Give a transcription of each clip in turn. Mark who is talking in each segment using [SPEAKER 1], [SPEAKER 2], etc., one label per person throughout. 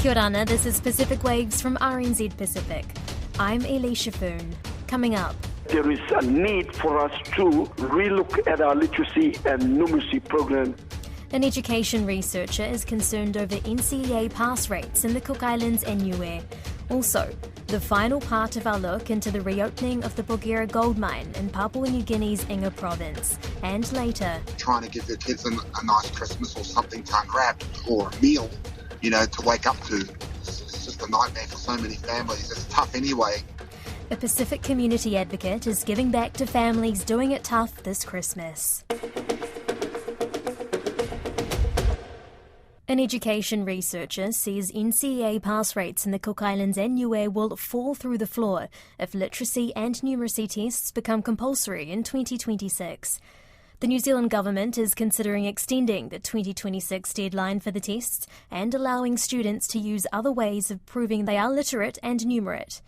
[SPEAKER 1] Kia ora, this is Pacific Waves from RNZ Pacific. I'm Elisha Foon. Coming up.
[SPEAKER 2] There is a need for us to relook at our literacy and numeracy program.
[SPEAKER 1] An education researcher is concerned over NCEA pass rates in the Cook Islands and Niue. Also, the final part of our look into the reopening of the Porgera gold mine in Papua New Guinea's Enga province. And later,
[SPEAKER 3] trying to give their kids a nice Christmas or something to unwrap or a meal, to wake up to. It's just a nightmare for so many families. It's tough anyway.
[SPEAKER 1] A Pacific community advocate is giving back to families doing it tough this Christmas. An education researcher says NCEA pass rates in the Cook Islands and Niue will fall through the floor if literacy and numeracy tests become compulsory in 2026. The New Zealand government is considering extending the 2026 deadline for the tests and allowing students to use other ways of proving they are literate and numerate.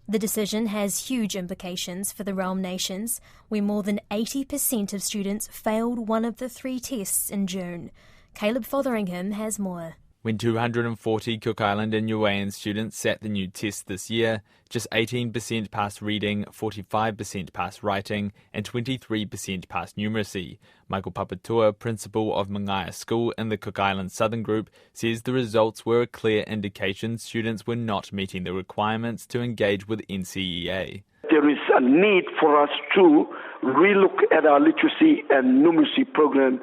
[SPEAKER 1] The decision has huge implications for the realm nations, where more than 80% of students failed one of the 3 tests in June. Caleb Fotheringham has more.
[SPEAKER 4] When 240 Cook Island and Niuean students sat the new test this year, just 18% passed reading, 45% passed writing, and 23% passed numeracy. Michael Papatua, principal of Mangaya School in the Cook Island Southern Group, says the results were a clear indication students were not meeting the requirements to engage with NCEA.
[SPEAKER 2] There is a need for us to relook at our literacy and numeracy program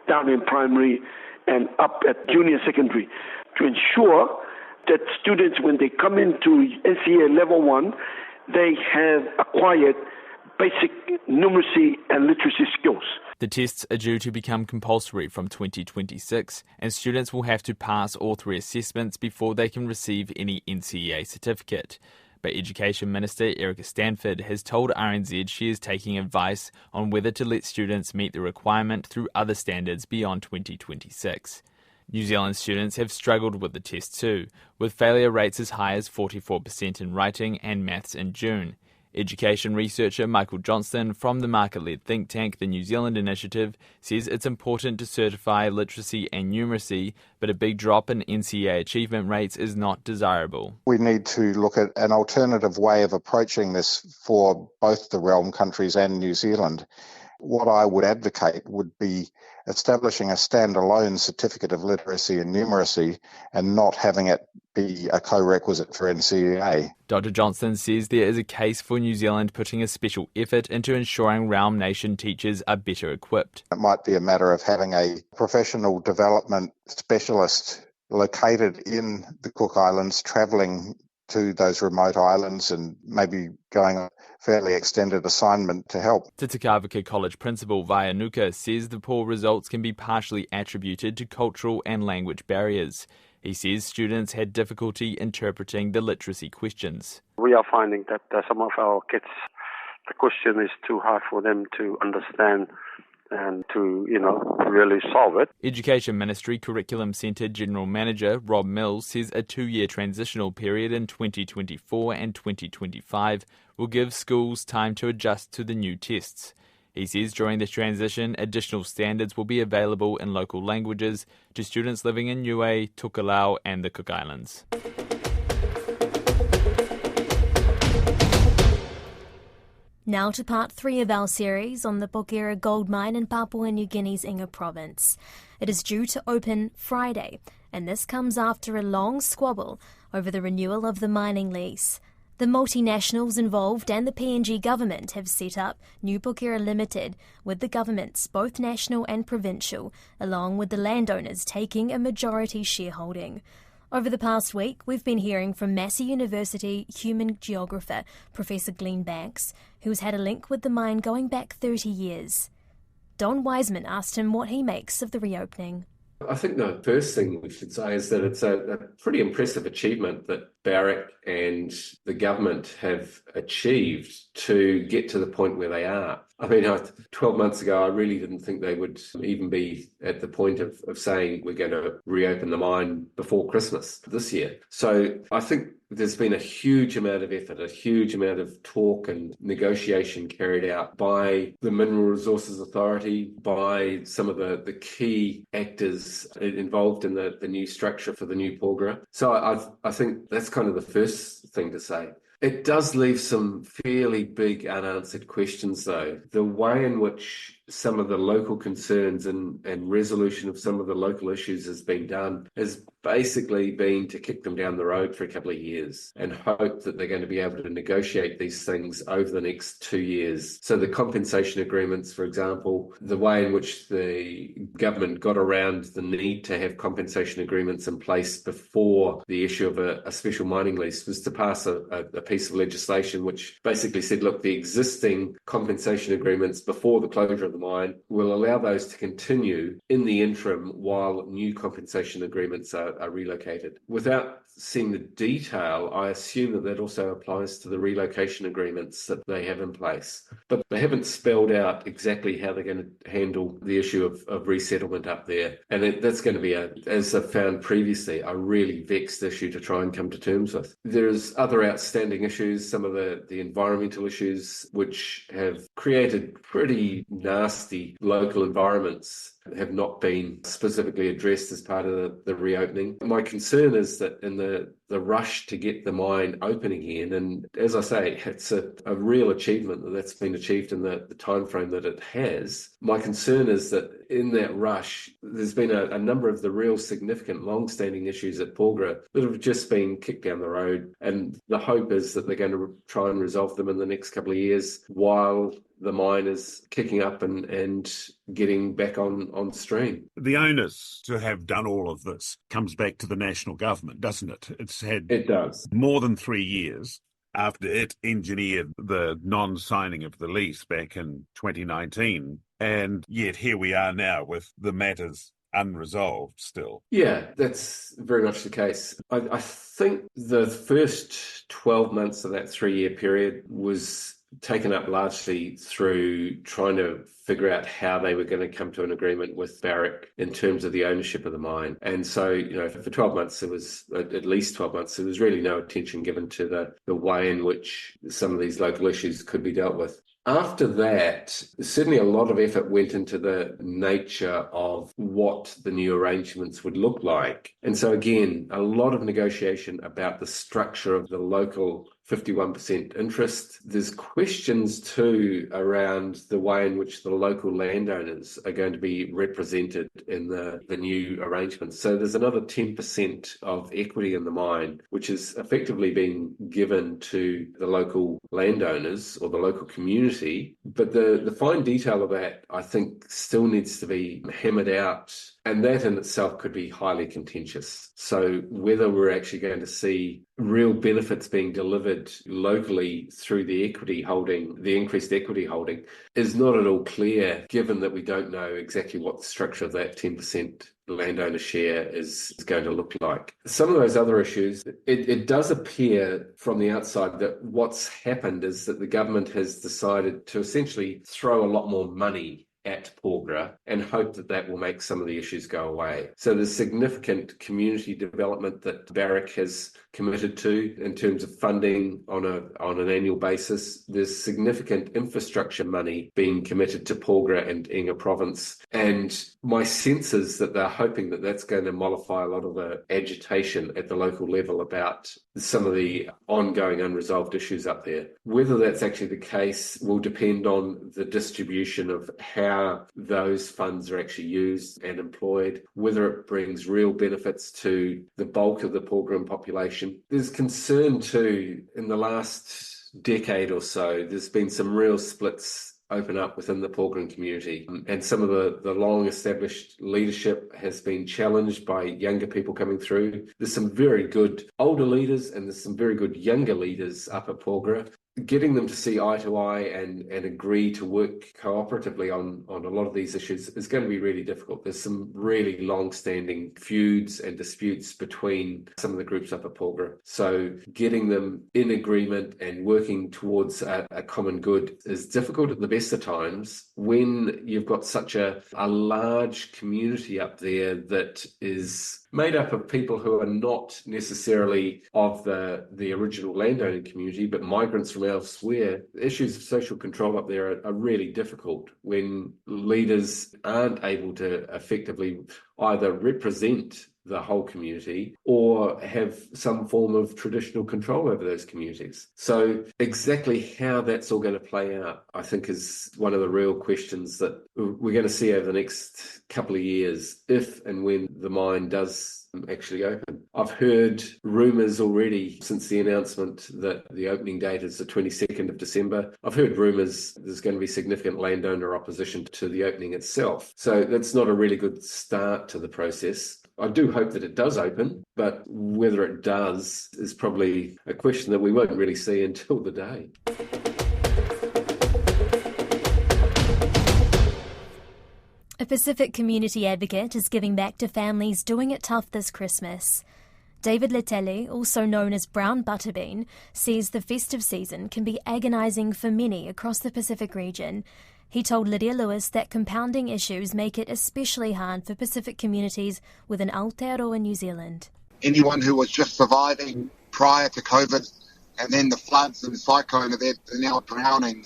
[SPEAKER 2] down in primary and up at junior secondary to ensure that students, when they come into NCEA level 1, they have acquired basic numeracy and literacy skills.
[SPEAKER 4] The tests are due to become compulsory from 2026, and students will have to pass all 3 assessments before they can receive any NCEA certificate. But Education Minister Erica Stanford has told RNZ she is taking advice on whether to let students meet the requirement through other standards beyond 2026. New Zealand students have struggled with the test too, with failure rates as high as 44% in writing and maths in June. Education researcher Michael Johnston from the market-led think tank The New Zealand Initiative says it's important to certify literacy and numeracy, but a big drop in NCEA achievement rates is not desirable.
[SPEAKER 3] We need to look at an alternative way of approaching this for both the realm countries and New Zealand. What I would advocate would be establishing a standalone certificate of literacy and numeracy and not having it be a co-requisite for NCEA.
[SPEAKER 4] Dr. Johnston says there is a case for New Zealand putting a special effort into ensuring realm nation teachers are better equipped.
[SPEAKER 3] It might be a matter of having a professional development specialist located in the Cook Islands, travelling to those remote islands and maybe going on a fairly extended assignment to help.
[SPEAKER 4] Te Takavika College principal Vaianuka says the poor results can be partially attributed to cultural and language barriers. He says students had difficulty interpreting the literacy questions.
[SPEAKER 5] We are finding that some of our kids, the question is too hard for them to understand and to, really solve it.
[SPEAKER 4] Education Ministry Curriculum Centre General Manager Rob Mills says a 2-year transitional period in 2024 and 2025 will give schools time to adjust to the new tests. He says during the transition, additional standards will be available in local languages to students living in Niue, Tokelau and the Cook Islands.
[SPEAKER 1] Now to part 3 of our series on the Porgera gold mine in Papua New Guinea's Enga province. It is due to open Friday, and this comes after a long squabble over the renewal of the mining lease. The multinationals involved and the PNG government have set up New Porgera Limited, with the governments, both national and provincial, along with the landowners taking a majority shareholding. Over the past week, we've been hearing from Massey University human geographer Professor Glenn Banks, who's had a link with the mine going back 30 years. Don Wiseman asked him what he makes of the reopening.
[SPEAKER 6] I think the first thing we should say is that it's a pretty impressive achievement that Barrick and the government have achieved to get to the point where they are. I mean, 12 months ago, I really didn't think they would even be at the point of saying we're going to reopen the mine before Christmas this year. So I think there's been a huge amount of effort, a huge amount of talk and negotiation carried out by the Mineral Resources Authority, by some of the key actors involved in the new structure for the new Porgera. So I think that's kind of the first thing to say. It does leave some fairly big unanswered questions, though. The way in which some of the local concerns and resolution of some of the local issues has been done has basically been to kick them down the road for a couple of years and hope that they're going to be able to negotiate these things over the next 2 years. So the compensation agreements, for example, the way in which the government got around the need to have compensation agreements in place before the issue of a special mining lease was to pass a piece of legislation which basically said, look, the existing compensation agreements before the closure of the mine will allow those to continue in the interim while new compensation agreements are relocated. Without seeing the detail, I assume that also applies to the relocation agreements that they have in place. But they haven't spelled out exactly how they're going to handle the issue of resettlement up there. And that's going to be, as I've found previously, a really vexed issue to try and come to terms with. There's other outstanding issues, some of the environmental issues, which have created pretty nasty local environments, have not been specifically addressed as part of the reopening. My concern is that in the rush to get the mine open again, and as I say, it's a real achievement that's been achieved in the time frame that it has. My concern is that in that rush, there's been a number of the real significant long-standing issues at Porgera that have just been kicked down the road, and the hope is that they're going to try and resolve them in the next couple of years while the mine is kicking up and getting back on stream.
[SPEAKER 7] The onus to have done all of this comes back to the national government, doesn't it?
[SPEAKER 6] It does.
[SPEAKER 7] More than 3 years after it engineered the non-signing of the lease back in 2019, and yet here we are now with the matters unresolved still.
[SPEAKER 6] Yeah, that's very much the case. I think the first 12 months of that 3-year period was taken up largely through trying to figure out how they were going to come to an agreement with Barrick in terms of the ownership of the mine. And so, for 12 months, it was at least 12 months, there was really no attention given to the way in which some of these local issues could be dealt with. After that, certainly a lot of effort went into the nature of what the new arrangements would look like. And so again, a lot of negotiation about the structure of the local 51% interest. There's questions too around the way in which the local landowners are going to be represented in the new arrangements. So there's another 10% of equity in the mine, which is effectively being given to the local landowners or the local community. But the fine detail of that, I think, still needs to be hammered out. And that in itself could be highly contentious. So whether we're actually going to see real benefits being delivered locally through the equity holding, the increased equity holding, is not at all clear, given that we don't know exactly what the structure of that 10% landowner share is going to look like. Some of those other issues, it does appear from the outside that what's happened is that the government has decided to essentially throw a lot more money at Porgera and hope that will make some of the issues go away. So there's significant community development that Barrick has committed to in terms of funding on an annual basis. There's significant infrastructure money being committed to Porgera and Enga province. And my sense is that they're hoping that that's going to mollify a lot of the agitation at the local level about some of the ongoing unresolved issues up there. Whether that's actually the case will depend on the distribution of how those funds are actually used and employed, whether it brings real benefits to the bulk of the Porgera population. There's concern too, in the last decade or so, there's been some real splits open up within the Porgera community. And some of the long-established leadership has been challenged by younger people coming through. There's some very good older leaders and there's some very good younger leaders up at Porgera. getting them to see eye to eye and agree to work cooperatively on a lot of these issues is going to be really difficult. There's some really long-standing feuds and disputes between some of the groups up at Porgera. So getting them in agreement and working towards a common good is difficult at the best of times when you've got such a large community up there that is made up of people who are not necessarily of the original landowning community, but migrants from elsewhere. Issues of social control up there are really difficult when leaders aren't able to effectively either represent the whole community or have some form of traditional control over those communities. So exactly how that's all going to play out, I think, is one of the real questions that we're going to see over the next couple of years, if and when the mine does actually open. I've heard rumours already since the announcement that the opening date is the 22nd of December. I've heard rumours there's going to be significant landowner opposition to the opening itself. So that's not a really good start to the process. I do hope that it does open, but whether it does is probably a question that we won't really see until the day.
[SPEAKER 1] A Pacific community advocate is giving back to families doing it tough this Christmas. David Letele, also known as Brown Butterbean, says the festive season can be agonising for many across the Pacific region. He told Lydia Lewis that compounding issues make it especially hard for Pacific communities within Aotearoa, New Zealand.
[SPEAKER 8] Anyone who was just surviving prior to COVID and then the floods and cyclone, they're now drowning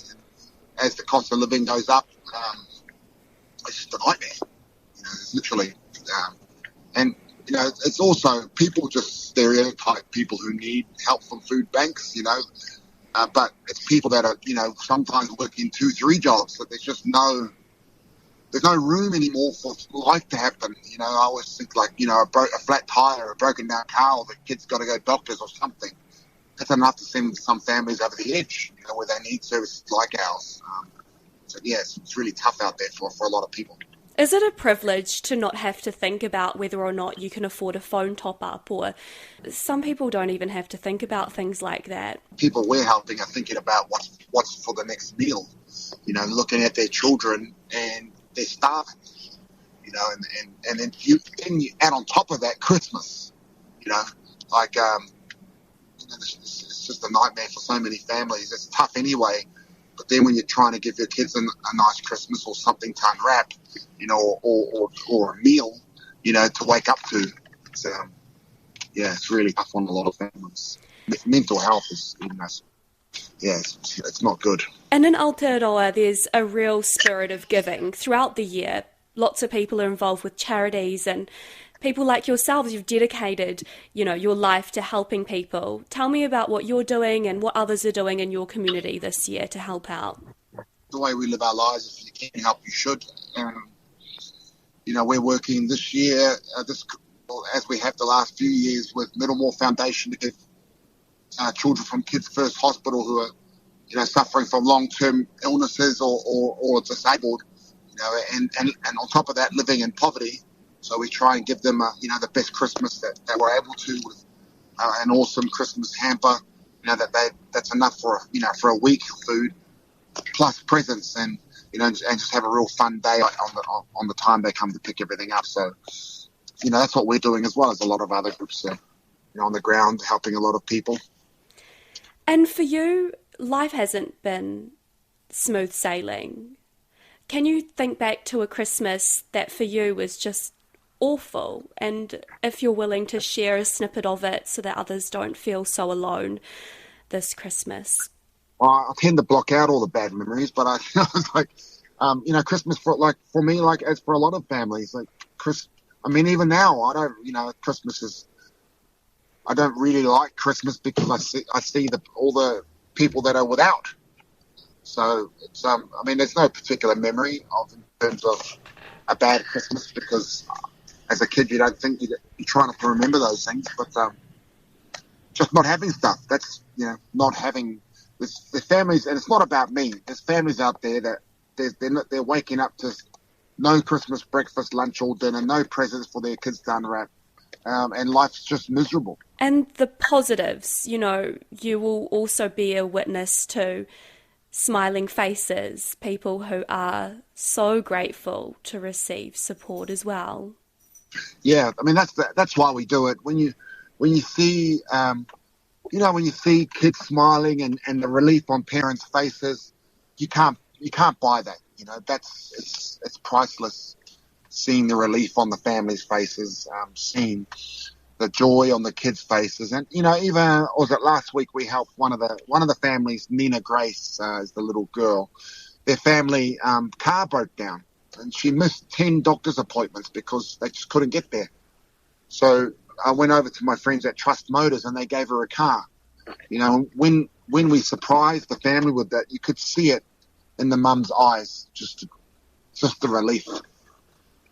[SPEAKER 8] as the cost of living goes up. It's just a nightmare. It's literally. And, it's also people just stereotype people who need help from food banks, but it's people that are, sometimes working 2-3 jobs, but there's no room anymore for life to happen. I always think a flat tire, a broken down car, or the kid's got to go to doctors or something. That's enough to send some families over the edge, where they need services like ours. So, it's really tough out there for a lot of people.
[SPEAKER 9] Is it a privilege to not have to think about whether or not you can afford a phone top-up? Or some people don't even have to think about things like that.
[SPEAKER 8] People we're helping are thinking about what's for the next meal, looking at their children and they're starving, and then you add on top of that Christmas, it's just a nightmare for so many families. It's tough anyway. But then when you're trying to give your kids a nice Christmas or something to unwrap, or a meal, to wake up to, it's really tough on a lot of families. Mental health is, it's not good.
[SPEAKER 9] And in Aotearoa, there's a real spirit of giving throughout the year. Lots of people are involved with charities, and people like yourselves, you've dedicated, your life to helping people. Tell me about what you're doing and what others are doing in your community this year to help out.
[SPEAKER 8] The way we live our lives, if you can help, you should. We're working this year, as we have the last few years, with Middlemore Foundation to give children from Kids First Hospital who are, suffering from long-term illnesses or disabled, and on top of that, living in poverty. So we try and give them, the best Christmas that we're able to, with an awesome Christmas hamper, that's enough for a week of food, plus presents, and just have a real fun day on the time they come to pick everything up. So, that's what we're doing, as well as a lot of other groups on the ground helping a lot of people.
[SPEAKER 9] And for you, life hasn't been smooth sailing. Can you think back to a Christmas that for you was just awful, and if you're willing to share a snippet of it so that others don't feel so alone this Christmas?
[SPEAKER 8] Well, I tend to block out all the bad memories, but Christmas for me, as for a lot of families, even now I don't, Christmas is, I don't really like Christmas because I see all the people that are without. So it's there's no particular memory in terms of a bad Christmas, because as a kid, you don't think you're trying to remember those things, but just not having stuff. That's, not having the families, and it's not about me. There's families out there that they're waking up to no Christmas breakfast, lunch, or dinner, no presents for their kids to unwrap, and life's just miserable.
[SPEAKER 9] And the positives, you will also be a witness to smiling faces, people who are so grateful to receive support as well.
[SPEAKER 8] Yeah, I mean that's why we do it. When you see when you see kids smiling and the relief on parents' faces, you can't buy that. It's priceless. Seeing the relief on the families' faces, seeing the joy on the kids' faces, and even was it last week we helped one of the families, Nina Grace, is the little girl. Their family car broke down, and she missed 10 doctor's appointments because they just couldn't get there. So I went over to my friends at Trust Motors, and they gave her a car. When we surprised the family with that, you could see it in the mum's eyes, just the relief,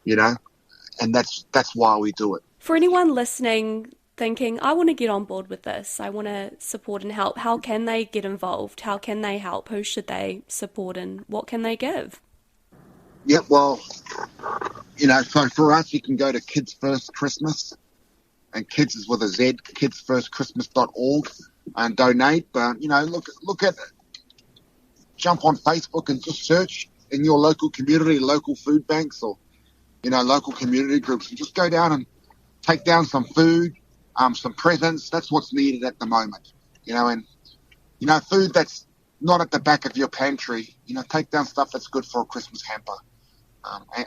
[SPEAKER 8] and that's why we do it.
[SPEAKER 9] For anyone listening thinking, I want to get on board with this, I want to support and help, how can they get involved? How can they help? Who should they support and what can they give?
[SPEAKER 8] Yeah, well, so for us, you can go to Kids First Christmas, and kids is with a Z, kidsfirstchristmas.org, and donate. But, jump on Facebook and just search in your local community, local food banks or, local community groups, and just go down and take down some food, some presents. That's what's needed at the moment, and food that's not at the back of your pantry. Take down stuff that's good for a Christmas hamper,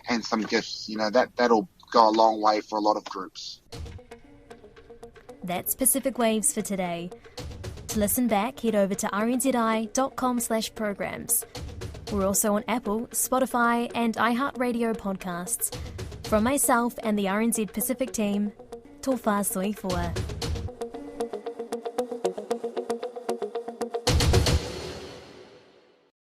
[SPEAKER 8] and some gifts. That'll go a long way for a lot of groups.
[SPEAKER 1] That's Pacific Waves for today. To listen back, head over to rnzi.com/programs. We're also on Apple, Spotify and iHeartRadio podcasts. From myself and the RNZ Pacific team, Tō whā soifua.